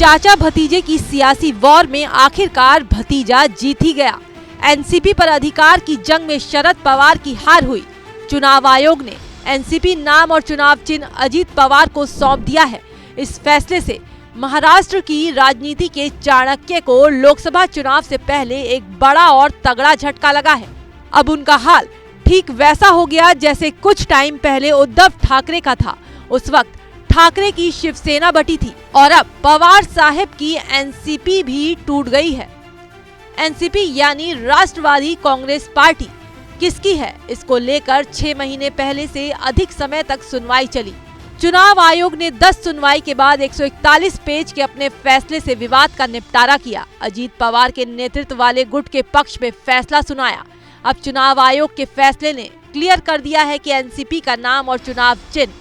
चाचा भतीजे की सियासी वॉर में आखिरकार भतीजा जीत ही गया। एनसीपी पर अधिकार की जंग में शरद पवार की हार हुई। चुनाव आयोग ने एनसीपी नाम और चुनाव चिन्ह अजीत पवार को सौंप दिया है। इस फैसले से महाराष्ट्र की राजनीति के चाणक्य को लोकसभा चुनाव से पहले एक बड़ा और तगड़ा झटका लगा है। अब उनका हाल ठीक वैसा हो गया जैसे कुछ टाइम पहले उद्धव ठाकरे का था। उस वक्त ठाकरे की शिवसेना बटी थी और अब पवार साहब की एनसीपी भी टूट गई है। एनसीपी यानी राष्ट्रवादी कांग्रेस पार्टी किसकी है, इसको लेकर 6 महीने पहले से अधिक समय तक सुनवाई चली। चुनाव आयोग ने 10 सुनवाई के बाद 141 पेज के अपने फैसले से विवाद का निपटारा किया। अजीत पवार के नेतृत्व वाले गुट के पक्ष में फैसला सुनाया। अब चुनाव आयोग के फैसले ने क्लियर कर दिया है कि एनसीपी का नाम और चुनाव चिन्ह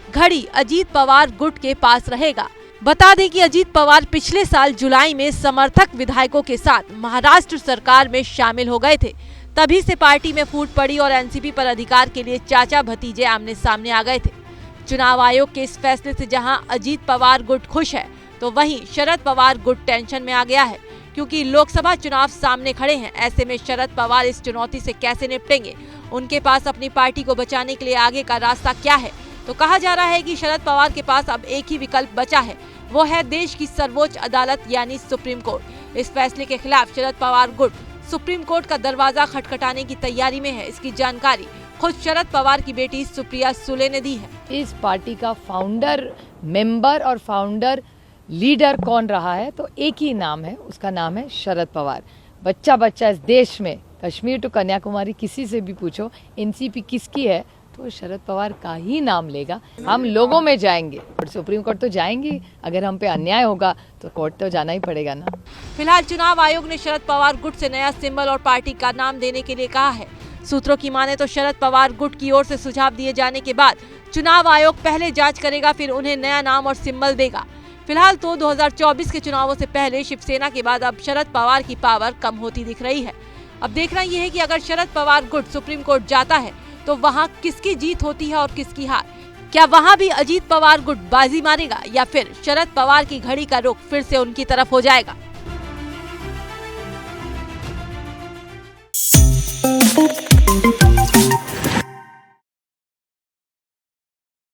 घड़ी अजीत पवार गुट के पास रहेगा। बता दें कि अजीत पवार पिछले साल जुलाई में समर्थक विधायकों के साथ महाराष्ट्र सरकार में शामिल हो गए थे। तभी से पार्टी में फूट पड़ी और एनसीपी पर अधिकार के लिए चाचा भतीजे आमने सामने आ गए थे। चुनाव आयोग के इस फैसले से जहां अजीत पवार गुट खुश है, तो वहीं शरद पवार गुट टेंशन में आ गया है, क्योंकि लोकसभा चुनाव सामने खड़े हैं। ऐसे में शरद पवार इस चुनौती से कैसे निपटेंगे, उनके पास अपनी पार्टी को बचाने के लिए आगे का रास्ता क्या है। तो कहा जा रहा है कि शरद पवार के पास अब एक ही विकल्प बचा है, वो है देश की सर्वोच्च अदालत यानी सुप्रीम कोर्ट। इस फैसले के खिलाफ शरद पवार गुट सुप्रीम कोर्ट का दरवाजा खटखटाने की तैयारी में है। इसकी जानकारी खुद शरद पवार की बेटी सुप्रिया सुले ने दी है। इस पार्टी का फाउंडर मेंबर और फाउंडर लीडर कौन रहा है, तो एक ही नाम है, उसका नाम है शरद पवार। बच्चा इस देश में कश्मीर टू कन्याकुमारी किसी से भी पूछो एनसीपी किसकी है, तो शरद पवार का ही नाम लेगा। हम लोगों में जाएंगे और सुप्रीम कोर्ट तो जाएंगे। अगर हम पे अन्याय होगा तो कोर्ट तो जाना ही पड़ेगा ना। फिलहाल चुनाव आयोग ने शरद पवार गुट से नया सिंबल और पार्टी का नाम देने के लिए कहा है। सूत्रों की माने तो शरद पवार गुट की ओर से सुझाव दिए जाने के बाद चुनाव आयोग पहले जांच करेगा, फिर उन्हें नया नाम और सिंबल देगा। फिलहाल तो 2024 के चुनावों से पहले शिवसेना के बाद अब शरद पवार की पावर कम होती दिख रही है। अब देखना यह है कि अगर शरद पवार गुट सुप्रीम कोर्ट जाता है तो वहां किसकी जीत होती है और किसकी हार। क्या वहां भी अजीत पवार गुट बाजी मारेगा या फिर शरद पवार की घड़ी का रुख फिर से उनकी तरफ हो जाएगा।